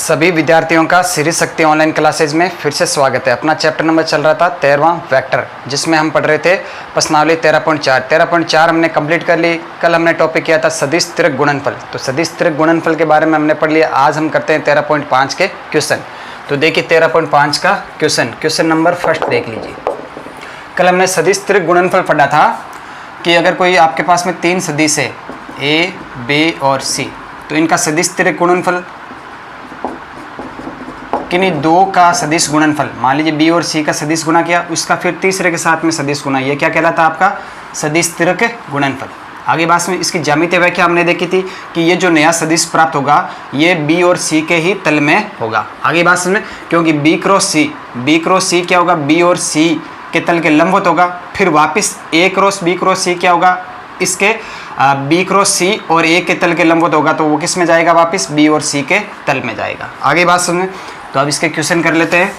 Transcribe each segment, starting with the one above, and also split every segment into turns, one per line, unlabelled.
सभी विद्यार्थियों का श्री शक्ति ऑनलाइन क्लासेज में फिर से स्वागत है। अपना चैप्टर नंबर चल रहा था 13वां वेक्टर, जिसमें हम पढ़ रहे थे प्रश्नावली 13.4 हमने कंप्लीट कर ली। कल हमने टॉपिक किया था सदिश त्रिक गुणनफल, तो सदिश त्रिक गुणनफल के बारे में हमने पढ़ लिया। आज हम करते हैं 13.5 के क्वेश्चन। तो देखिए 13.5 का क्वेश्चन नंबर फर्स्ट देख लीजिए। कल हमने सदिश त्रिक गुणनफल पढ़ा था कि अगर कोई आपके पास में तीन सदिश है ए, बी और सी, तो इनका सदिश त्रिक गुणनफल किन्हीं दो का सदिश गुणनफल, मान लीजिए बी और सी का सदिश गुणा किया, उसका फिर तीसरे के साथ में सदिश गुणा, ये क्या कहलाता है आपका सदिश त्रिक गुणनफल। आगे बात में इसकी ज्यामितीय व्याख्या हमने देखी थी कि ये जो नया सदिश प्राप्त होगा ये बी और सी के ही तल में होगा। आगे बात में क्योंकि बी क्रॉस सी क्या होगा, बी और सी के तल के लंबवत होगा। फिर वापस ए क्रॉस सी क्या होगा, इसके बी क्रॉस सी और ए के तल के लंबवत होगा, तो वो किस में जाएगा, वापस बी और सी के तल में जाएगा। आगे बात सुनिए, तो अब इसके क्वेश्चन कर लेते हैं।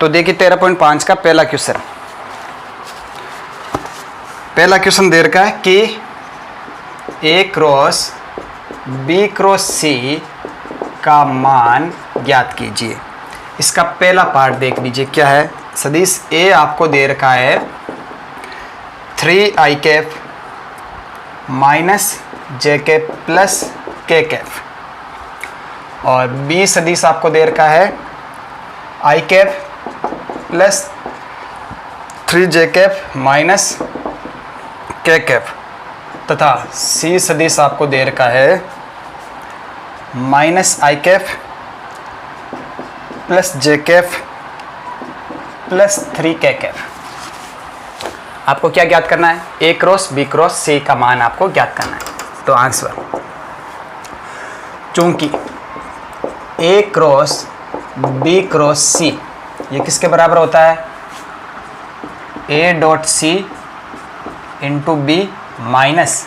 तो देखिए 13.5 का पहला क्वेश्चन दे रखा है कि ए क्रॉस बी क्रॉस सी का मान ज्ञात कीजिए। इसका पहला पार्ट देख लीजिए क्या है। सदिश ए आपको दे रखा है 3i cap minus J cap plus K cap, और बी सदिश आपको दे रखा है i cap plus 3j cap minus K cap, तथा सी सदिश आपको दे रखा है minus i cap plus J cap plus 3k cap. आपको क्या ज्ञात करना है, ए क्रॉस बी क्रॉस सी का मान आपको ज्ञात करना है। तो आंसर, चूंकि ए क्रॉस बी क्रॉस सी ये किसके बराबर होता है, A dot C into B minus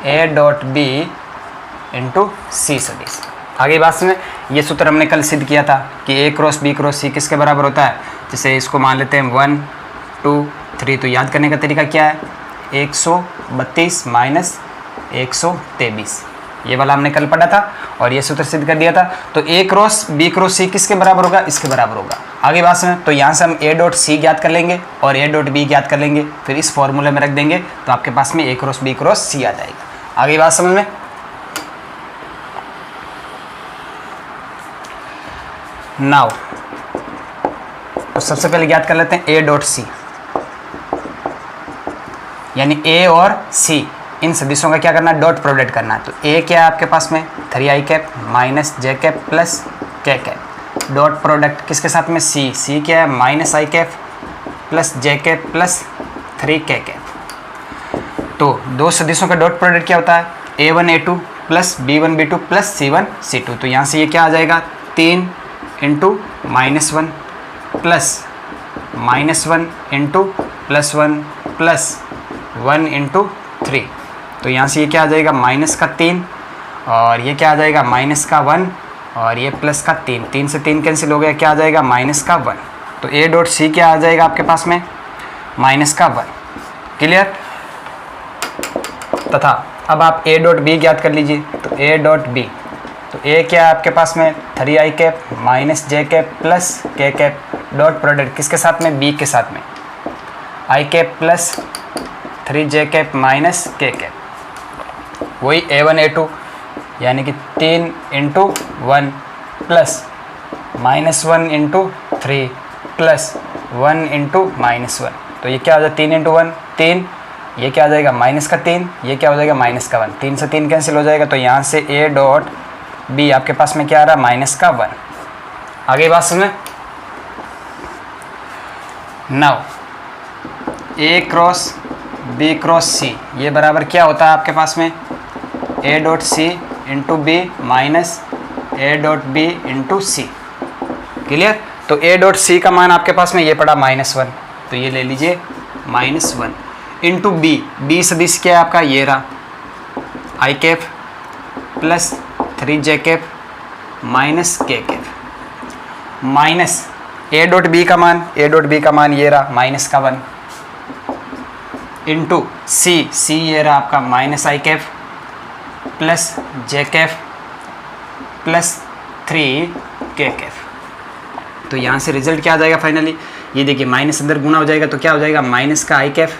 A dot B into C सदिश। आगे बात में ये सूत्र हमने कल सिद्ध किया था कि A cross B cross C किसके बराबर होता है। जैसे इसको मान लेते हैं 1 2 3, तो याद करने का तरीका क्या है, 132 माइनस 123, ये वाला हमने कल पढ़ा था और ये सूत्र सिद्ध कर दिया था। तो ए क्रॉस बी क्रॉस सी किसके बराबर होगा, इसके बराबर होगा। आगे बात में तो यहाँ से हम ए डॉट सी ज्ञात कर लेंगे और ए डॉट बी ज्ञात कर लेंगे, फिर इस फॉर्मूले में रख देंगे, तो आपके पास में ए क्रॉस बी क्रॉस सी आ जाएगा। आगे बात समझ में। नाउ तो सबसे पहले ज्ञात कर लेते हैं ए डॉट सी, यानी ए और सी इन सदिशों का क्या करना है, डॉट प्रोडक्ट करना है। तो ए क्या है आपके पास में 3i cap minus J cap plus K cap, dot product किसके साथ में, सी क्या है minus i cap plus J cap plus 3k cap. तो दो सदिशों का डॉट प्रोडक्ट क्या होता है, a1 a2 plus b1 b2 plus c1 c2। तो यहाँ से ये क्या आ जाएगा, 3 into -1 plus -1 into +1 plus 1 into 3। तो यहाँ से ये क्या आ जाएगा, माइनस का 3 और ये क्या आ जाएगा माइनस का 1 और ये प्लस का 3, 3 से 3 कैंसिल हो गया, क्या आ जाएगा माइनस का 1। तो ए डॉट सी क्या आ जाएगा आपके पास में, माइनस का 1। क्लियर। तथा अब आप ए डॉट बी ज्ञात कर लीजिए। तो ए डॉट बी, तो ए क्या है आपके पास में 3i cap minus J cap plus K cap, dot product किसके साथ में, बी के साथ में, i cap plus 3j cap minus K cap, वही a1 a2 यानी कि 3 into 1 plus -1 into 3 plus 1 into -1। तो ये क्या हो जाएगा 3 इंटू 1 3, ये क्या आ जाएगा माइनस का 3, ये क्या हो जाएगा माइनस का 1, 3 से 3 कैंसिल हो जाएगा। तो यहाँ से ए डॉट बी आपके पास में क्या आ रहा है, माइनस का 1। आगे बात सुने। Now A cross B cross C ये बराबर क्या होता है आपके पास में, A dot C into B minus A dot B into C. Clear. तो ए डॉट सी का मान आपके पास में ये पड़ा -1, तो ये ले लीजिए -1 इंटू बी सदिश क्या है आपका, ये रहा i cap plus 3j cap minus K cap, minus A dot B का मान ये रहा माइनस का 1 इंटू सी ये रहा आपका -i cap plus J Kaif plus 3 के कैफ। तो यहाँ से रिजल्ट क्या आ जाएगा फाइनली, ये देखिए माइनस अंदर गुना हो जाएगा तो क्या हो जाएगा, माइनस का आई कैफ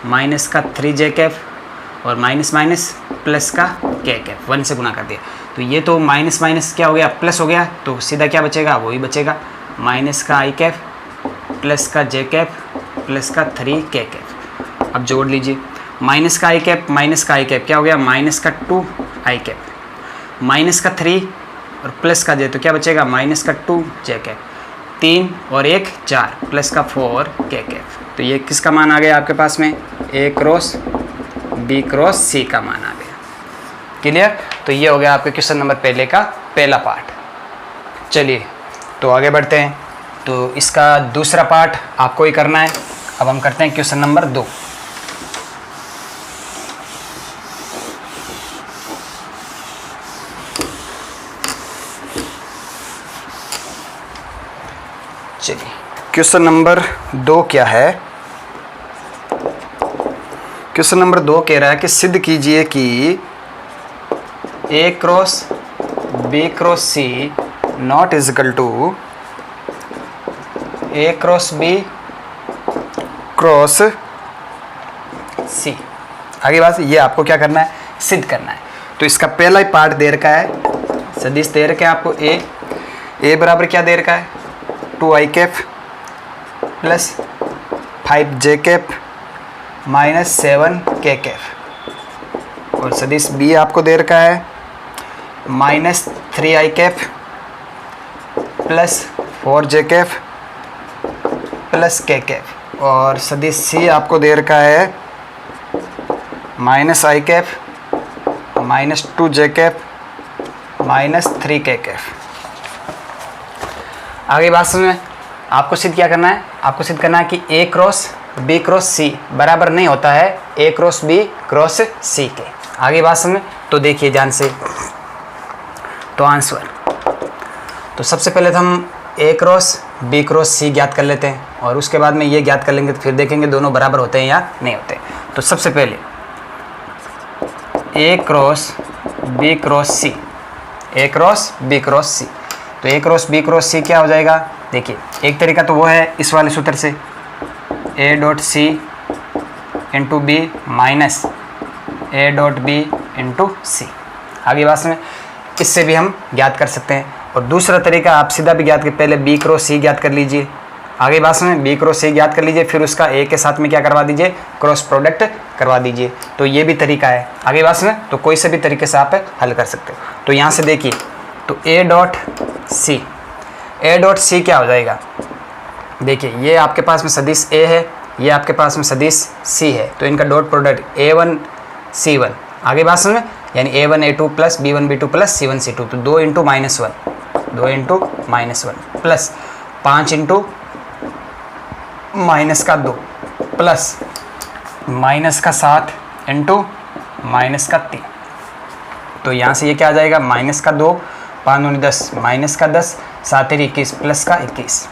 माइनस का 3 जे कैफ और माइनस माइनस प्लस का के कैफ, 1 से गुना कर दिया। तो ये तो माइनस माइनस क्या हो गया, प्लस हो गया, तो सीधा क्या बचेगा, वही बचेगा, माइनस का आई कैफ प्लस का जे कैफ प्लस का 3 के कैफ। अब जोड़ लीजिए, माइनस का आई कैफ माइनस का आई कैफ क्या हो गया, माइनस का 2 आई कैफ माइनस का 3 और प्लस का जे, तो क्या बचेगा, माइनस का 2 जे कैफ, 3 और 1 4 प्लस का 4 के कैफ। तो ये किसका मान आ गया आपके पास में, ए क्रॉस बी क्रॉस सी का मान आ गया। क्लियर। तो ये हो गया आपके क्वेश्चन नंबर पहले का पहला पार्ट। चलिए तो आगे बढ़ते हैं। तो इसका दूसरा पार्ट आपको ही करना है। अब हम करते हैं क्वेश्चन नंबर 2। चलिए क्वेश्चन नंबर 2 क्या है, क्वेश्चन नंबर 2 कह रहा है कि सिद्ध कीजिए कि A cross B cross C not equal to A cross B cross C. आगे बात, ये आपको क्या करना है, सिद्ध करना है। तो इसका पहला ही पार्ट दे रखा है, सदिश दे रखा है आपको ए बराबर क्या दे रखा है, 2 आई कैफ प्लस 5 जे कैफ माइनस 7 के कैफ, और सदिश बी आपको दे रखा है माइनस 3 आई कैफ प्लस 4 जे कैफ प्लस के कैफ, और सदिश सी आपको दे रखा है माइनस आई कैफ माइनस 2 जे कैफ माइनस 3 के कैफ। आगे बात समझ में, आपको सिद्ध क्या करना है, आपको सिद्ध करना है कि ए क्रॉस बी क्रॉस सी बराबर नहीं होता है ए क्रॉस बी क्रॉस सी के। आगे बात समझ में, तो देखिए ध्यान से। तो आंसर, तो सबसे पहले तो हम ए क्रॉस बी क्रॉस सी ज्ञात कर लेते हैं, और उसके बाद में ये ज्ञात कर लेंगे, तो फिर देखेंगे दोनों बराबर होते हैं या नहीं होते। तो सबसे पहले ए क्रॉस बी क्रॉस सी, ए क्रॉस बी क्रॉस सी, तो ए क्रॉस बी क्रॉस सी क्या हो जाएगा, देखिए एक तरीका तो वो है इस वाले सूत्र से, A dot C into B minus A dot B into C. आगे बात में इससे भी हम ज्ञात कर सकते हैं, और दूसरा तरीका आप सीधा भी ज्ञात कर, पहले बी क्रॉस सी ज्ञात कर लीजिए। आगे बात में बी क्रॉस सी ज्ञात कर लीजिए, फिर उसका ए के साथ में क्या करवा दीजिए, क्रॉस प्रोडक्ट करवा दीजिए। तो ये भी तरीका है। आगे बात में तो कोई से भी तरीके से आप हल कर सकते हो। तो यहाँ से देखिए, तो ए डॉट सी क्या हो जाएगा, देखिए ये आपके पास में सदिश ए है, ये आपके पास में सदिश सी है, तो इनका डॉट प्रोडक्ट A1 C1। आगे बात समझ में, यानी A1 A2 plus B1 B2 plus C1 C2, तो 2 into minus one plus 5 into minus का 2 प्लस माइनस का 7 इंटू माइनस का 3। तो यहाँ से ये क्या आ जाएगा, माइनस का 2, 5 दूनी 10, माइनस का 10, 7 तेरी 21 प्लस का 21।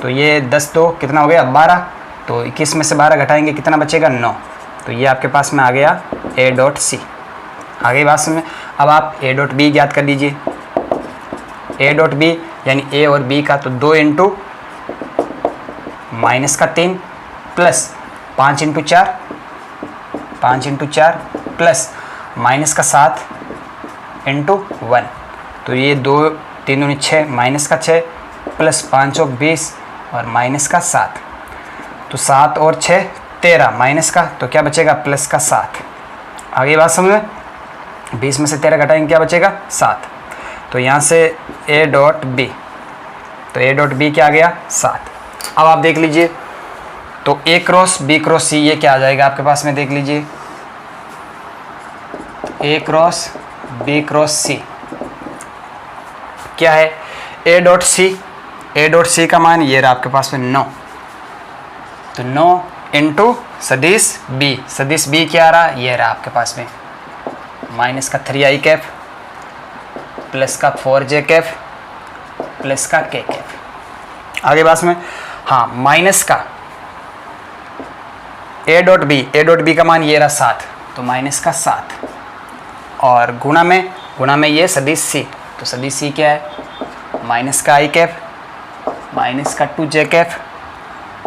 तो ये 10 2 कितना हो गया, 12। तो 21 में से 12 घटाएंगे कितना बचेगा, 9। तो ये आपके पास में आ गया ए डॉट सी। आगे बात समझ में, अब आप ए डॉट बी ज्ञात कर लीजिए। ए डॉट बी यानी ए और बी का, तो 2 इंटू माइनस का 3 प्लस 5 इंटू 4 प्लस माइनस का 7 इंटू 1। तो ये 2 3 दूनी 6, माइनस का 6 प्लस 5 और 20 और माइनस का 7। तो 7 और 6 13 माइनस का, तो क्या बचेगा, प्लस का 7। आगे बात समझ में, 20 में से 13 घटाएंगे क्या बचेगा, 7। तो यहाँ से ए डॉट बी, तो ए डॉट बी क्या आ गया, 7। अब आप देख लीजिए, तो ए क्रॉस बी क्रॉस सी ये क्या आ जाएगा आपके पास में, देख लीजिए ए क्रॉस बी क्रॉस सी क्या है, ए डॉट सी का मान ये रहा आपके पास में 9। तो 9 इंटू सदिश बी क्या आ रहा, ये रहा आपके पास में माइनस का 3 आई कैफ प्लस का 4 जे कैफ प्लस का के कैफ। आगे बात में, हाँ माइनस का ए डॉट बी का मान ये रहा 7, तो माइनस का 7, और गुणा में ये सदिश सी, तो सदिश सी क्या है, माइनस का आई कैप माइनस का 2 जे कैप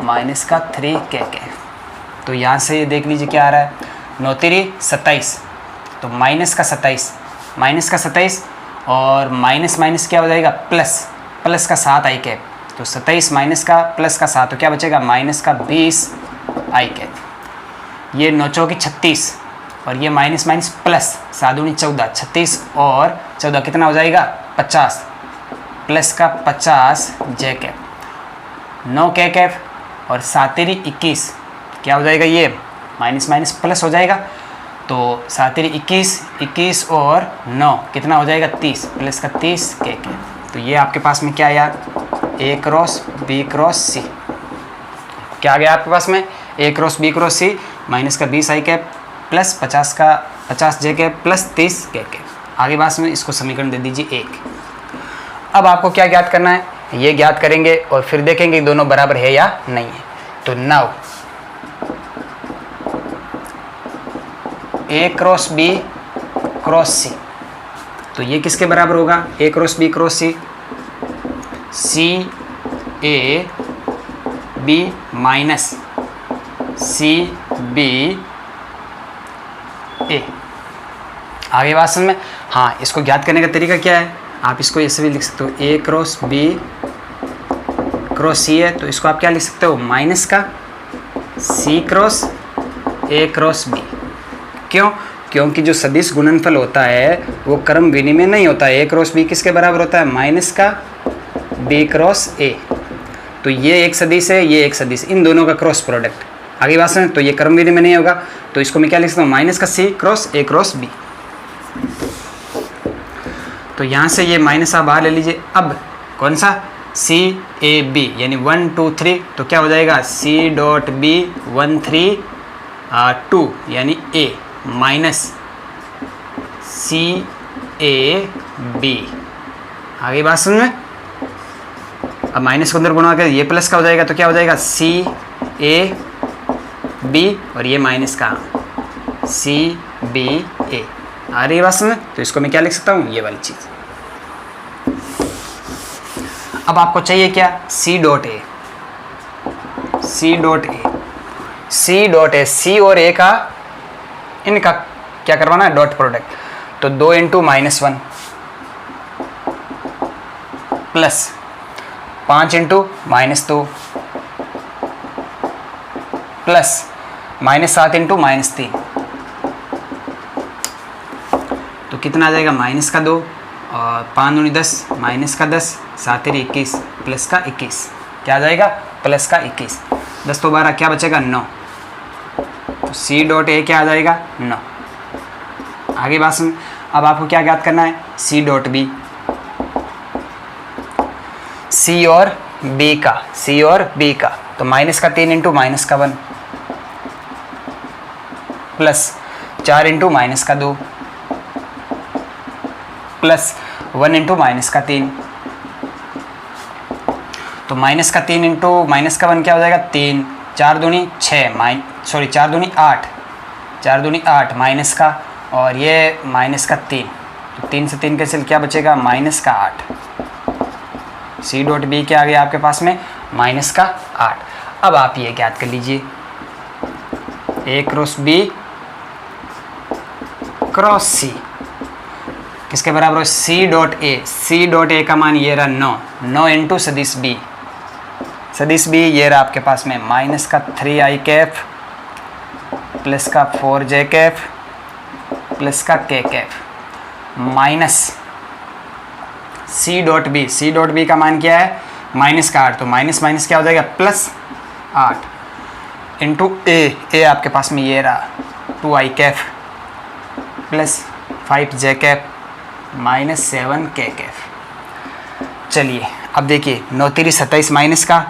माइनस का 3 के कैप। तो यहाँ से देख लीजिए क्या आ रहा है, 9 3 27, तो माइनस का 27 और माइनस माइनस क्या हो जाएगा प्लस का 7 आई कैप, तो 27 माइनस का प्लस का 7, तो क्या बचेगा माइनस का 20 आई कैप। ये 9 चौकी 36 और ये माइनस माइनस प्लस 7 दूनी 14, 36 और 14 कितना हो जाएगा 50, प्लस का 50 जे कैप, 9 के कैप और 7 3 21, क्या हो जाएगा ये माइनस माइनस प्लस हो जाएगा, तो 7 3 21 और 9 कितना हो जाएगा 30, प्लस का 30 के कैप। तो ये आपके पास में क्या आया, ए क्रॉस बी क्रॉस सी। क्या आ गया आपके पास में, ए क्रॉस बी क्रॉस सी माइनस का 20 आई कैप प्लस 50 जे कैप प्लस 30 के कैप। आगे पास में इसको समीकरण दे दीजिए 1। अब आपको क्या ज्ञात करना है, ये ज्ञात करेंगे और फिर देखेंगे दोनों बराबर है या नहीं है। तो now A cross B cross C, तो ये किसके बराबर होगा, A cross B cross C A B minus C B A. आगे बात समझ में, हाँ इसको ज्ञात करने का तरीका क्या है, आप इसको ऐसे भी लिख सकते हो, ए क्रॉस बी क्रॉस सी है तो इसको आप क्या लिख सकते हो, माइनस का सी क्रॉस ए क्रॉस बी। क्यों, क्योंकि जो सदिश गुणनफल होता है वो क्रम विनिमय नहीं होता है, ए क्रॉस बी किसके बराबर होता है, माइनस का बी क्रॉस ए। तो ये एक सदिश है, ये एक सदिश, इन दोनों का क्रॉस प्रोडक्ट। आगे बात सुन, तो ये क्रम विनिमय नहीं होगा, तो इसको मैं क्या लिख सकता हूँ, माइनस का सी क्रॉस ए क्रॉस बी। तो यहाँ से ये माइनस आप बाहर ले लीजिए। अब कौन सा, सी ए बी यानी 1 2 3, तो क्या हो जाएगा सी डॉट बी 1 3 2 यानी ए माइनस सी ए बी। आगे बात सुन में, अब माइनस को अंदर गुणा करके ये प्लस का हो जाएगा, तो क्या हो जाएगा सी ए बी और ये माइनस का सी बी ए। आ रही है बात समझ, तो इसको मैं क्या लिख सकता हूँ, ये वाली चीज़। अब आपको चाहिए क्या, C dot A, C dot A, C dot A, C और ए का इनका क्या करवाना है, डॉट प्रोडक्ट। तो 2 into -1 plus 5 into -2 plus -7 into -3, तो कितना आ जाएगा माइनस का 2 और 5 दूनी 10 माइनस का 10 7 3 21 प्लस का 21, क्या आ जाएगा प्लस का 21, 10 तो 12 क्या बचेगा 9, तो सी डॉट ए क्या आ जाएगा 9। आगे बात सुन, अब आपको क्या ज्ञात करना है, सी डॉट बी, सी और बी का, सी और बी का, तो माइनस का 3 इंटू माइनस का 1 प्लस 4 इंटू माइनस का 2 प्लस 1 इंटू माइनस का 3, तो माइनस का 3 इंटू माइनस का 1 क्या हो जाएगा 3, 4 दूनी 6 4 दूनी 8, 4 दूनी 8 माइनस का और ये माइनस का 3, तो 3 से 3 कैंसिल, क्या बचेगा माइनस का 8। सी डॉट बी क्या आ गया आपके पास में माइनस का 8। अब आप ये ज्ञात कर लीजिए, ए क्रॉस बी क्रॉस सी किसके बराबर हो, सी डॉट ए, सी डॉट ए का मान ये रहा 9 इंटू सदिश बी, सदिश बी ये रहा आपके पास में माइनस का 3 आई कैप प्लस का 4 जे कैप प्लस का K cap minus C dot B, C dot B का मान क्या है माइनस का 8, तो माइनस माइनस क्या हो जाएगा प्लस 8 इंटू ए आपके पास में ये रहा 2 I cap plus 5 J cap minus 7 के कैप। चलिए अब देखिए 9 3 27 माइनस का,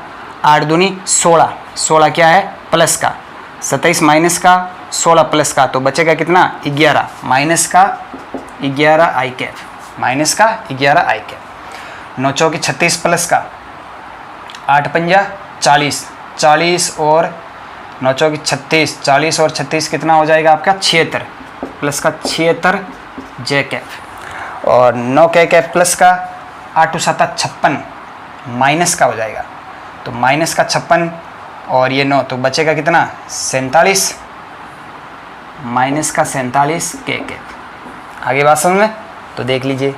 8 दूनी 16, 16 क्या है प्लस का, 27 माइनस का 16 प्लस का, तो बचेगा कितना 11 माइनस का 11 आई कैप, माइनस का 11 आई कैप। 9 चौकी 36 प्लस का 8 पंजा 40, 40 और 9 चौकी 36, 40 और 36 कितना हो जाएगा आपका 76 प्लस का 76 जे कैप। और 9 के कैप प्लस का 8 टू 7 56 माइनस का हो जाएगा, तो माइनस का 56 और ये 9 तो बचेगा कितना 47 माइनस का 47 के कैप। आगे बात समझ में, तो देख लीजिए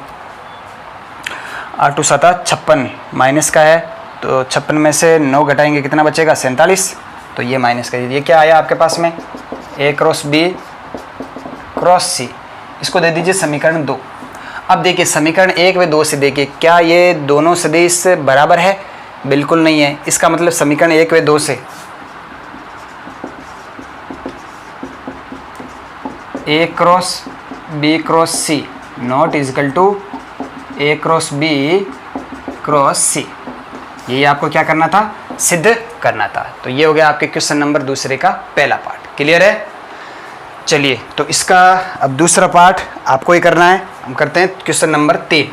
8 टू 7 56 माइनस का है, तो 56 में से 9 घटाएंगे कितना बचेगा 47, तो ये माइनस कर दीजिए। ये क्या आया आपके पास में A cross B cross C, इसको दे दीजिए समीकरण 2। अब देखिए समीकरण 1 व 2 से देखिए क्या ये दोनों सदिश बराबर है, बिल्कुल नहीं है। इसका मतलब समीकरण 1 व 2 से A cross B cross C not equal to A cross B cross C, ये आपको क्या करना था, सिद्ध करना था। तो ये हो गया आपके क्वेश्चन नंबर दूसरे का पहला पार्ट। क्लियर है? चलिए तो इसका अब दूसरा पार्ट आपको ही करना है, हम करते हैं क्वेश्चन नंबर 3।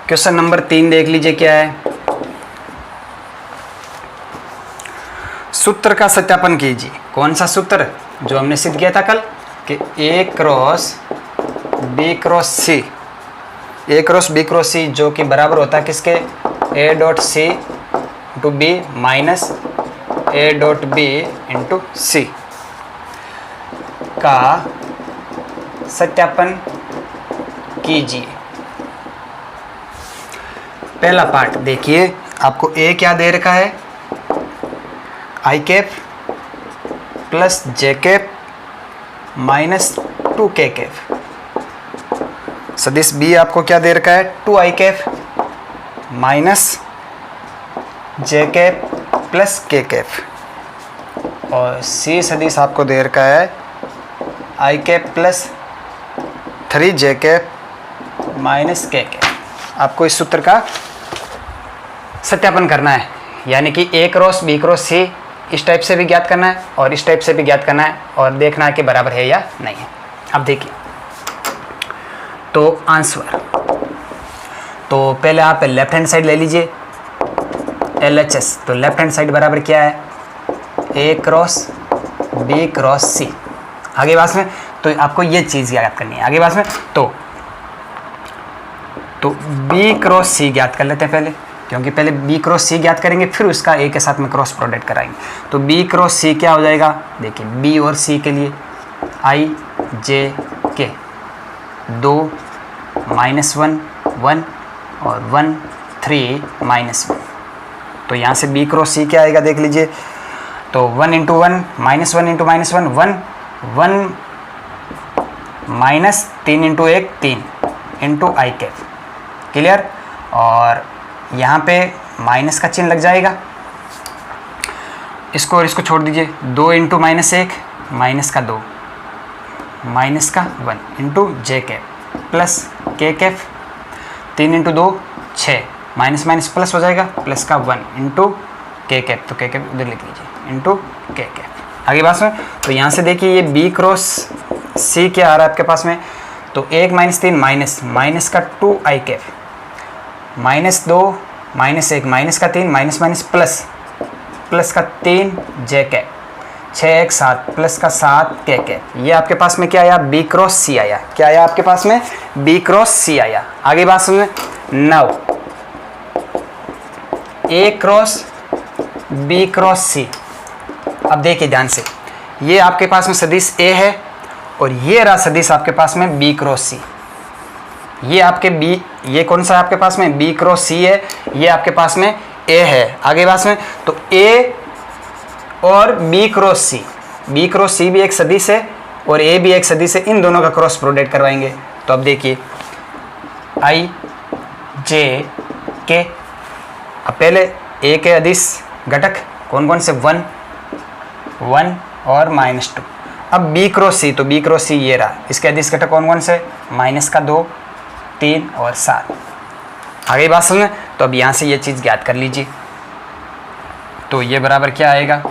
क्वेश्चन नंबर 3 देख लीजिए क्या है। सूत्र का सत्यापन कीजिए। कौन सा सूत्र? जो हमने सिद्ध किया था कल कि A cross B cross C, A cross B cross C जो कि बराबर होता है किसके, A dot C into B minus A dot B into C का सत्यापन कीजिए। पहला पार्ट देखिए, आपको A क्या दे रखा है, आई कैप प्लस जे कैप माइनस 2 के कैप। सदिश बी आपको क्या दे रखा है, 2 I cap minus J cap plus K cap. और सी सदिश आपको दे रखा है आई cap plus 3 J cap minus K cap. आपको इस सूत्र का सत्यापन करना है, यानी कि A cross B cross C इस टाइप से भी ज्ञात करना है और इस टाइप से भी ज्ञात करना है और देखना है कि बराबर है या नहीं है। अब देखिए तो आंसर, तो पहले आप लेफ्ट हैंड साइड ले लीजिए LHS, तो लेफ्ट हैंड साइड बराबर क्या है, A cross B cross C। आगे बात में तो आपको ये चीज़ ज्ञात करनी है। आगे बात में तो B क्रॉस C ज्ञात कर लेते हैं पहले, क्योंकि पहले B क्रॉस C ज्ञात करेंगे फिर उसका A के साथ में क्रॉस प्रोडक्ट कराएंगे। तो B क्रॉस C क्या हो जाएगा, देखिए B और C के लिए I J K 2 -1 1 और 1 3 -1, तो यहाँ से B क्रॉस C क्या आएगा देख लीजिए, तो 1 into 1 -1 into -1 1 1 minus 3 into 1 3 into I cap. Clear? और यहाँ पे माइनस का चिन्ह लग जाएगा, इसको और इसको छोड़ दीजिए, 2 इंटू -1 माइनस का 2 माइनस का 1 इंटू जे cap plus K cap 3 into 2 6 minus minus plus हो जाएगा प्लस का 1 इंटू के कैप, तो के कैप उधर लिख लीजिए इंटू के कैप। आगे बात में तो यहाँ से देखिए ये B क्रॉस C क्या आ रहा है आपके पास में, तो 1 - 3 माइनस का 2 आई कैप -2 -1 माइनस का 3 माइनस माइनस प्लस का 3 जे कैप 6 1 7 प्लस का 7 के कैप। ये आपके पास में क्या आया, B क्रॉस C आया। क्या आया आपके पास में, B क्रॉस C आया। आगे बात समझ में, 9 A cross B cross C। अब देखिए ध्यान से, ये आपके पास में सदिश A है और ये रहा सदिश आपके पास में B क्रॉस C। ये आपके B, ये कौन सा है आपके पास में, B क्रॉस C है, ये आपके पास में A है। आगे बात में तो A और B क्रॉस C भी एक सदिश है और A भी एक सदिश है, इन दोनों का क्रॉस प्रोडक्ट करवाएंगे। तो अब देखिए I J K, अब पहले A के अदिश घटक कौन कौन से, 1 1 और -2। अब B क्रॉस C, तो B क्रॉस C ये रहा, इसके अदिश घटक कौन कौन से, -2 3 और 7। आगे बात समझ में, तो अब यहाँ से ये चीज़ ज्ञात कर लीजिए, तो ये बराबर क्या आएगा,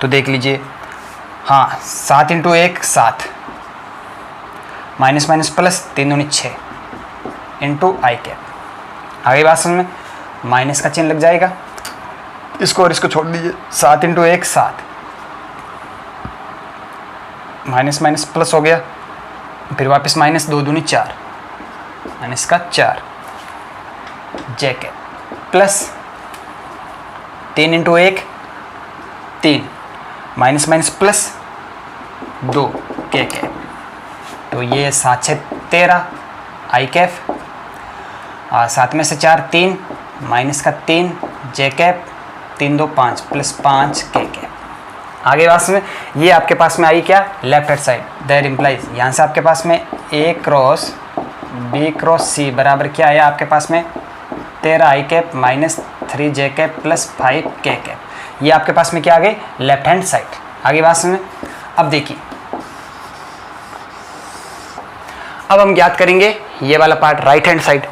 तो देख लीजिए, हाँ 7 इंटू 1 7 माइनस माइनस प्लस 3 दूनी 6 इंटू आई कैप। आगे बात समझ में, माइनस का चिन्ह लग जाएगा, इसको और इसको छोड़ दीजिए, 7 × 1 7, माइनस माइनस प्लस हो गया, फिर वापस माइनस, 2 दूनी 4, माइनस का 4 जे के प्लस 3 × 1 3, माइनस माइनस प्लस 2 के, तो ये 7 6 13 आई कैफ, 7 में से 4 3, माइनस का 3 J cap, 3 2 5 plus 5 K cap. आगे बात में ये आपके पास में आई क्या, left hand side, that implies यहाँ से आपके पास में A cross B cross C बराबर क्या आया आपके पास में 13 I cap minus 3 J cap plus 5 K cap. ये आपके पास में क्या आ गई, लेफ्ट हैंड साइड। आगे बात में अब देखिए, अब हम ज्ञात करेंगे ये वाला part, right hand side.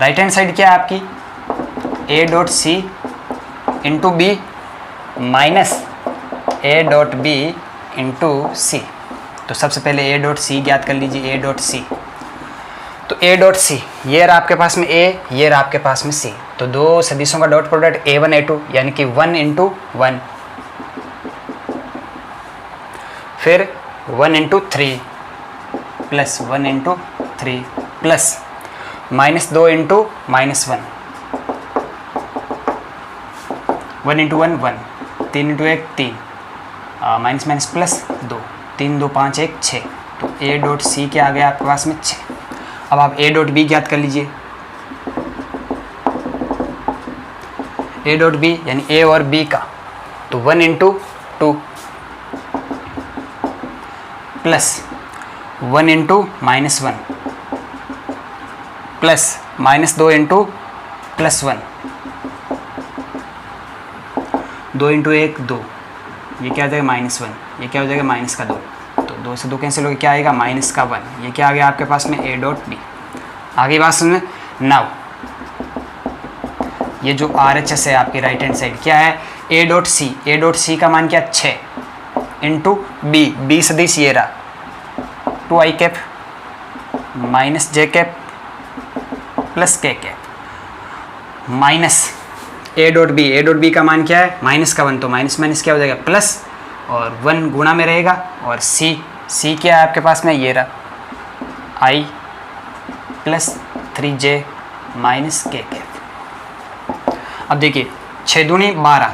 Right hand side क्या है आपकी, A dot C into B minus A dot B into C. तो सबसे पहले A डॉट सी ज्ञात कर लीजिए, A डॉट सी। तो A डॉट सी ये रहा आपके पास में A, ये रहा आपके पास में C। तो दो सदिशों का डॉट प्रोडक्ट A1 A2 यानी कि 1 × 1, फिर 1 × 3 plus 1 × 3 plus minus 2 × -1, 1 × 1 1, 3 × 1 3, minus minus plus 2, 3 2 5 1 6। तो A डॉट सी क्या आ गया आपके पास में 6। अब आप A डॉट बी ज्ञात कर लीजिए। A डॉट बी यानी A और B का, तो 1 × 2 प्लस 1 × -1 प्लस माइनस 2 × +1, 2 × 1 2, ये क्या हो जाएगा -1, ये क्या हो जाएगा माइनस का 2, तो 2 से 2 कैंसिल हो गया, क्या आएगा माइनस का 1। ये क्या आ गया आपके पास में A डॉट बी। आगे बात सुनिए, नाउ ये जो RHS है आपकी राइट हैंड साइड क्या है, A dot C. A dot C का मान क्या 6 इंटू बी सदिश ये रहा 2 I cap minus J cap plus K cap minus A dot B का मान क्या है माइनस का 1, तो माइनस माइनस क्या हो जाएगा प्लस, और 1 गुणा में रहेगा, और C क्या है आपके पास में ये रहा I plus 3J minus K cap. अब देखिए 6 दूनी 12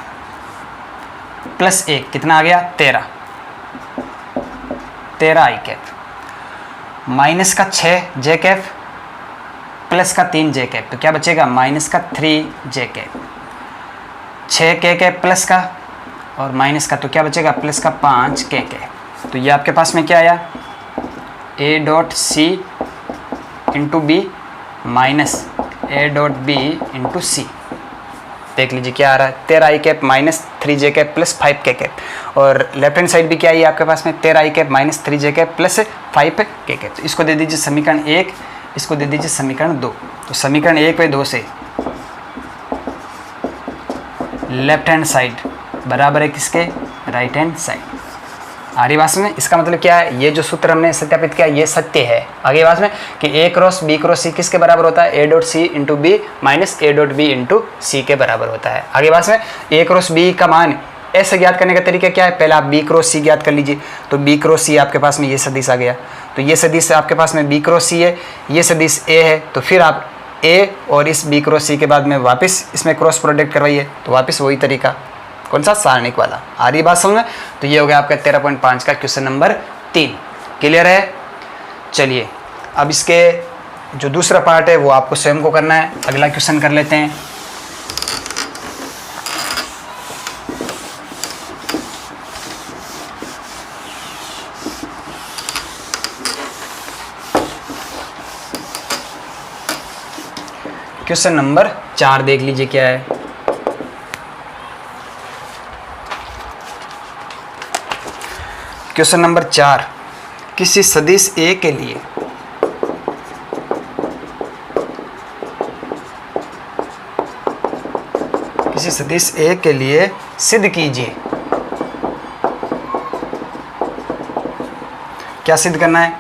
प्लस 1 कितना आ गया 13 आई कैप माइनस का 6 जे कैप प्लस का 3 जे कैप, तो क्या बचेगा माइनस का 3 जे कैप, 6 के कैप प्लस का और माइनस का, तो क्या बचेगा प्लस का 5 के कैप। तो ये आपके पास में क्या आया A dot C into B minus A dot B into C. देख लीजिए क्या आ रहा है 13 I cap minus 3 J cap plus 5 K cap, और लेफ्ट हैंड साइड भी क्या है आपके पास में 13 I cap minus 3 J cap plus 5 K cap. तो इसको दे दीजिए समीकरण 1, इसको दे दीजिए समीकरण 2। तो समीकरण 1 व 2 से लेफ्ट हैंड साइड बराबर है किसके राइट हैंड साइड। आगे बात में इसका मतलब क्या है, ये जो सूत्र हमने सत्यापित किया ये सत्य है। आगे बात में कि A cross B cross C किसके बराबर होता है A dot C into B minus A dot B into C के बराबर होता है। आगे बात में A क्रॉस B का मान ऐसे ज्ञात करने का तरीका क्या है, पहले आप B क्रॉस C ज्ञात कर लीजिए। तो B क्रॉस C आपके पास में ये सदिश आ गया, तो ये सदिश आपके पास में B क्रॉस C है, ये सदिश A है, तो फिर आप A और इस B क्रॉस C के बाद में वापस इसमें क्रॉस प्रोडक्ट करवाइए, तो वापस वही तरीका कौन सा सारणिक वाला। आ रही बात समझ में। तो ये हो गया आपका 13.5 का क्वेश्चन नंबर 3। क्लियर है। चलिए अब इसके जो दूसरा पार्ट है वो आपको स्वयं को करना है। अगला क्वेश्चन कर लेते हैं। क्वेश्चन नंबर 4 देख लीजिए क्या है। क्वेश्चन नंबर 4, किसी सदिश A के लिए सिद्ध कीजिए। क्या सिद्ध करना है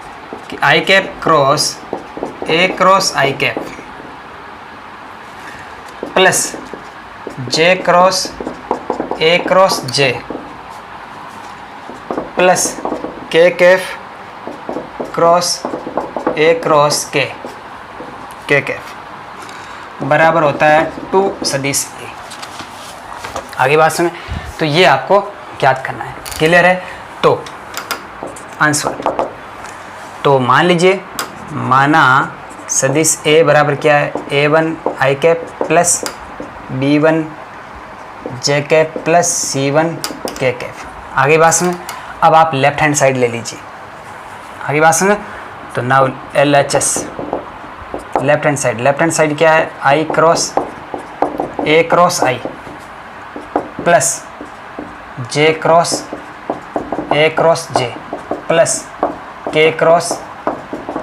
कि I cap cross A cross I cap plus J cross A cross J plus K cap cross A cross के कैप बराबर होता है 2 सदिश ए। आगे बात सुने, तो ये आपको ज्ञात करना है। क्लियर है? तो आंसर, तो मान लीजिए, माना सदिश ए बराबर क्या है, a1 आई cap plus b1 J cap plus c1 के कैप। आगे बात सुने, अब आप लेफ्ट हैंड साइड ले लीजिए। आगे बात सुने, तो now LHS left hand side क्या है, I cross A cross I plus J cross A cross J plus K cross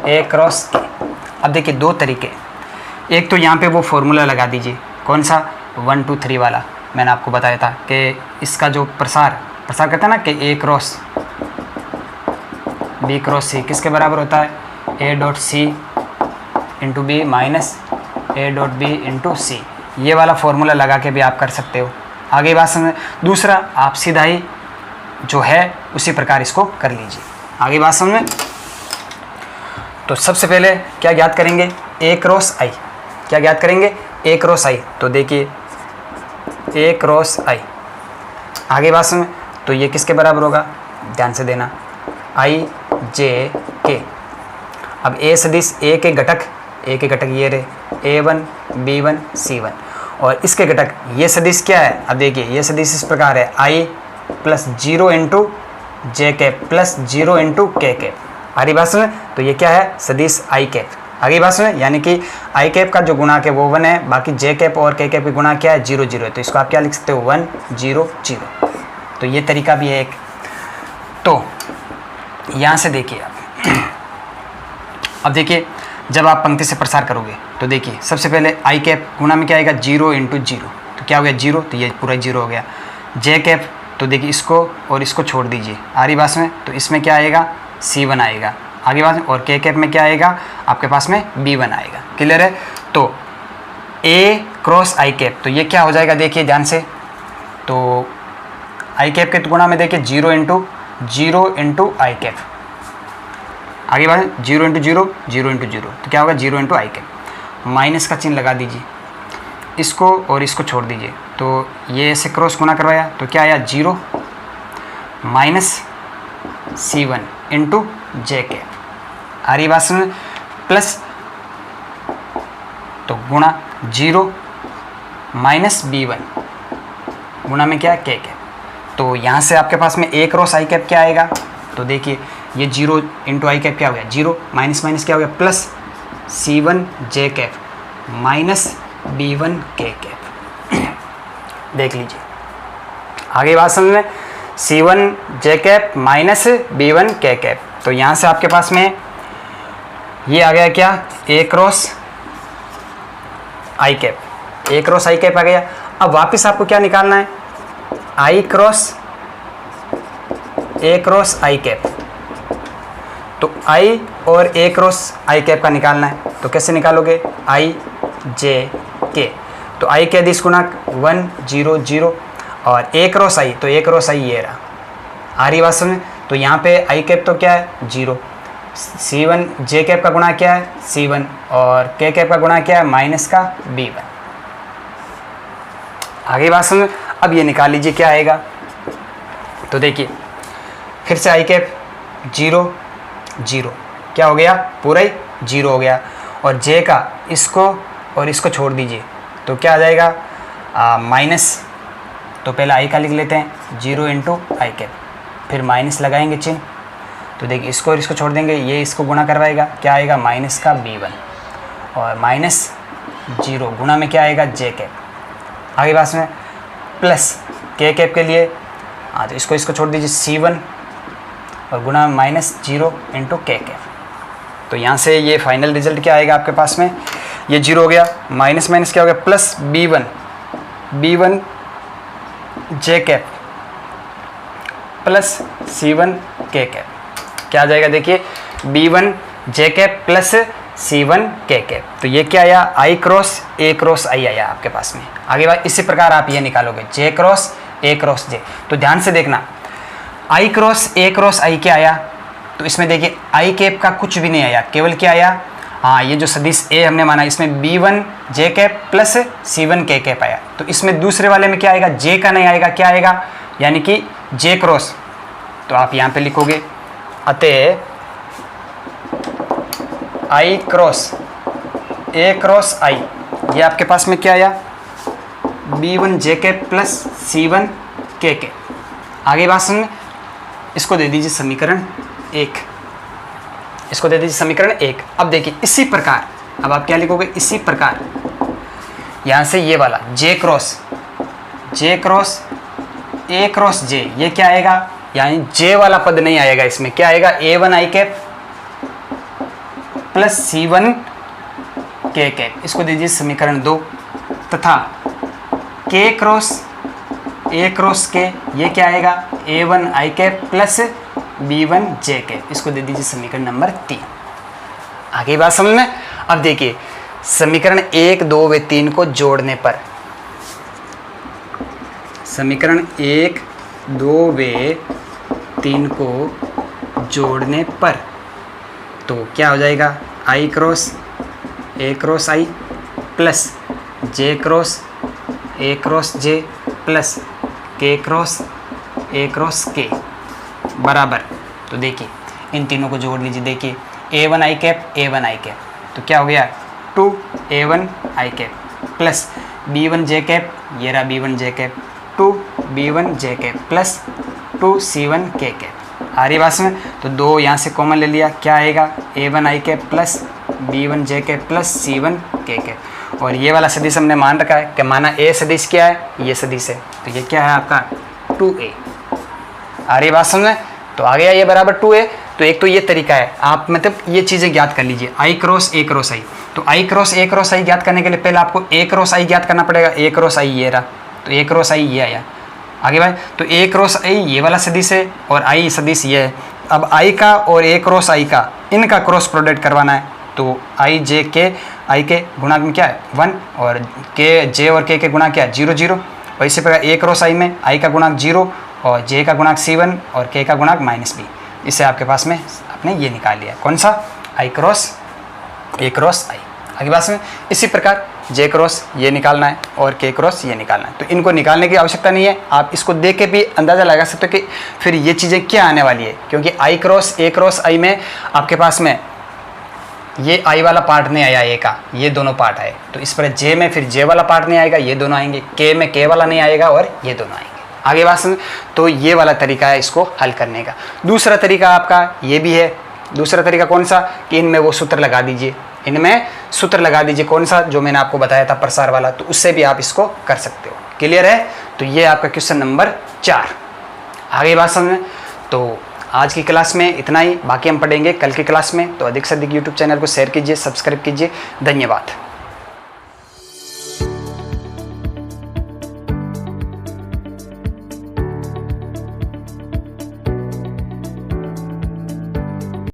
A cross K. अब देखिए दो तरीके, एक तो यहाँ पे वो फॉर्मूला लगा दीजिए, कौन सा, 1 2 3 वाला। मैंने आपको बताया था कि इसका जो प्रसार करता है ना, कि A cross B cross C किसके बराबर होता है, A dot C into B minus A dot B into C. ये वाला फॉर्मूला लगा के भी आप कर सकते हो। आगे बात समझ। दूसरा, आप सीधा ही जो है उसी प्रकार इसको कर लीजिए। आगे बात समझ में, तो सबसे पहले क्या ज्ञात करेंगे, ए क्रॉस आई। क्या ज्ञात करेंगे, ए क्रॉस आई। तो देखिए ए क्रॉस आई, आगे बात समझ, तो ये किसके बराबर होगा, ध्यान से देना, आई जे के। अब ए सदिश ए के घटक ये रहे a1 b1 c1, और इसके घटक ये सदिश क्या है, अब देखिए ये सदिश इस प्रकार है, i plus 0 into J cap plus 0 into के कैप। आगे बात सुने, तो ये क्या है, सदिश आई कैप। आगे बात सुने, यानी कि आई कैप का जो गुणांक है वो 1 है, बाकी जे कैप और के कैप की गुणांक क्या है, 0 0 है। तो इसको आप क्या लिख सकते हो, 1 0 0। तो ये तरीका भी है एक। तो यहाँ से देखिए अब देखिए, जब आप पंक्ति से प्रसार करोगे तो देखिए सबसे पहले आई कैप गुणा में क्या आएगा, 0 इंटू 0, तो क्या हो गया 0, तो ये पूरा 0 हो गया। जे कैप, तो देखिए इसको और इसको छोड़ दीजिए आरी बास में, तो इसमें क्या आएगा, C1 आएगा। आगे बात, और के कैप में क्या आएगा आपके पास में, B1 आएगा। क्लियर है? तो ए क्रॉस आई कैप, तो ये क्या हो जाएगा, देखिए ध्यान से, तो आई कैप के गुणा में देखिए 0 इंटू आई कैप। आगे बात, 0 इंटू 0 0 इंटू 0, तो क्या होगा 0 इंटू आई कैप। माइनस का चिन्ह लगा दीजिए, इसको और इसको छोड़ दीजिए, तो ये ऐसे क्रॉस गुना करवाया, तो क्या आया 0 माइनस C1 इंटू जे कैप। आ रही बात समझ, प्लस तो गुणा 0 माइनस B1 गुणा में क्या है, के कैप। तो यहाँ से आपके पास में ए क्रॉस आई कैप क्या आएगा, तो देखिए ये 0 इंटू आई कैप क्या हो गया, 0 माइनस माइनस क्या हो गया, प्लस C1 जे कैप माइनस B1 के कैप। देख लीजिए आगे बात समझ में, C1 जे कैप माइनस B1 के कैप। तो यहाँ से आपके पास में ये आ गया क्या, A cross I cap, A cross I cap आ गया। अब वापस आपको क्या निकालना है, I cross A cross I cap. तो आई और ए क्रॉस आई कैप का निकालना है, तो कैसे निकालोगे, आई जे के। तो आई के अदिश गुणक 1 0 0, और ए क्रॉस आई, तो ए क्रॉस आई ये रहा। आ रही बात समझ। तो यहाँ पे आई कैप तो क्या है 0, C1 जे कैप का गुणा क्या है C1, और के कैप का गुणा क्या है माइनस का B1। आगे बात समझ। अब ये निकाल लीजिए क्या आएगा, तो देखिए फिर से आई कैप 0 0, क्या हो गया, पूरा ही 0 हो गया। और जे का इसको और इसको छोड़ दीजिए, तो क्या आ जाएगा माइनस, तो पहले आई का लिख लेते हैं 0 इंटू आई कैप, फिर माइनस लगाएंगे चिन्ह, तो देखिए इसको और इसको छोड़ देंगे, ये इसको गुणा करवाएगा, क्या आएगा माइनस का B1, और माइनस 0 गुणा में क्या आएगा जे कैप। आगे बात में प्लस के कैप के लिए तो इसको छोड़ दीजिए C1 और गुणा माइनस 0 इंटू के कैप। तो यहाँ से ये फाइनल रिजल्ट क्या आएगा आपके पास में, ये 0 हो गया, माइनस माइनस क्या हो गया, plus B1 J cap plus C1 के कैप। क्या आ जाएगा देखिए, B1 J cap plus C1 K cap. तो ये क्या आया, I क्रॉस I आया आपके पास में। आगे बात इसी प्रकार आप ये निकालोगे J क्रॉस J। तो ध्यान से देखना, I क्रॉस I क्या आया, तो इसमें देखिए I कैप का कुछ भी नहीं आया, केवल क्या आया, हाँ ये जो सदिश A हमने माना इसमें B1 J cap plus C1 K cap आया। तो इसमें दूसरे वाले में क्या आएगा, J का नहीं आएगा, क्या आएगा, यानी कि J क्रॉस। तो आप यहाँ पे लिखोगे अतः I क्रॉस I, ये आपके पास में क्या आया, B1 J cap plus C1 K cap. आगे बात सुन, इसको दे दीजिए समीकरण 1, इसको दे दीजिए समीकरण 1। अब देखिए इसी प्रकार, अब आप क्या लिखोगे, इसी प्रकार यहाँ से ये वाला J क्रॉस J, ये क्या आएगा, यानी J वाला पद नहीं आएगा, इसमें क्या आएगा, A1 I cap plus C1 K cap. इसको दीजिए समीकरण 2, तथा K क्रॉस K, ये क्या आएगा, A1 I cap plus B1 J cap. इसको दे दीजिए समीकरण नंबर 3। आगे बात समझ में। अब देखिए समीकरण 1, 2 व 3 को जोड़ने पर, समीकरण 1, 2 व 3 को जोड़ने पर तो क्या हो जाएगा, I cross I plus J cross J plus K cross K बराबर। तो देखिए इन तीनों को जोड़ लीजिए, देखिए A1 I कैप, तो क्या हो गया 2A1 I cap plus B1 J cap, ये रहा B1 J cap, 2B1 J cap plus 2C1 K cap. आ रही बात में। तो 2 यहाँ से कॉमन ले लिया, क्या आएगा, A1 I cap plus B1 J cap plus C1 K cap. और ये वाला सदिश हमने मान रखा है कि माना A सदिश क्या है, ये सदिश है, तो ये क्या है आपका 2A। आ रही बात समझ में। तो आ गया ये बराबर 2A। तो एक तो ये तरीका है, आप मतलब ये चीज़ें ज्ञात कर लीजिए, I क्रॉस I। तो I क्रॉस I ज्ञात करने के लिए पहले आपको A क्रॉस I ज्ञात करना पड़ेगा। A क्रॉस I ये रहा, तो A क्रॉस I ये आया। आगे भाई तो A क्रॉस I ये वाला सदिश है और I सदिश ये है। अब I का और A क्रॉस I का, इनका क्रॉस प्रोडक्ट करवाना है। तो I के गुणांक में क्या है 1, और J और K के गुणांक क्या है 0 0। और इसी प्रकार A क्रॉस I में I का गुणांक 0 और J का गुणांक C1 और K का गुणांक -B। इससे आपके पास में आपने ये निकाल लिया, कौन सा, A क्रॉस I। आगे बात में इसी प्रकार J क्रॉस ये निकालना है और K क्रॉस ये निकालना है। तो इनको निकालने की आवश्यकता नहीं है, आप इसको देख के भी अंदाज़ा लगा सकते हो कि फिर ये चीज़ें क्या आने वाली है, क्योंकि I क्रॉस I में आपके पास में ये I वाला पार्ट नहीं आया, A का, ये दोनों पार्ट आए। तो इस पर J में फिर J वाला पार्ट नहीं आएगा, ये दोनों आएंगे। K में K वाला नहीं आएगा और ये दोनों आएंगे। आगे बात समझ। तो ये वाला तरीका है इसको हल करने का। दूसरा तरीका आपका ये भी है। दूसरा तरीका कौन सा, कि इनमें वो सूत्र लगा दीजिए, इनमें सूत्र लगा दीजिए, कौन सा, जो मैंने आपको बताया था प्रसार वाला। तो उससे भी आप इसको कर सकते हो। क्लियर है। तो ये आपका क्वेश्चन नंबर 4। आगे बात समझ में। तो आज की क्लास में इतना ही, बाकी हम पढ़ेंगे कल की क्लास में। तो अधिक से अधिक यूट्यूब चैनल को शेयर कीजिए, सब्सक्राइब कीजिए। धन्यवाद।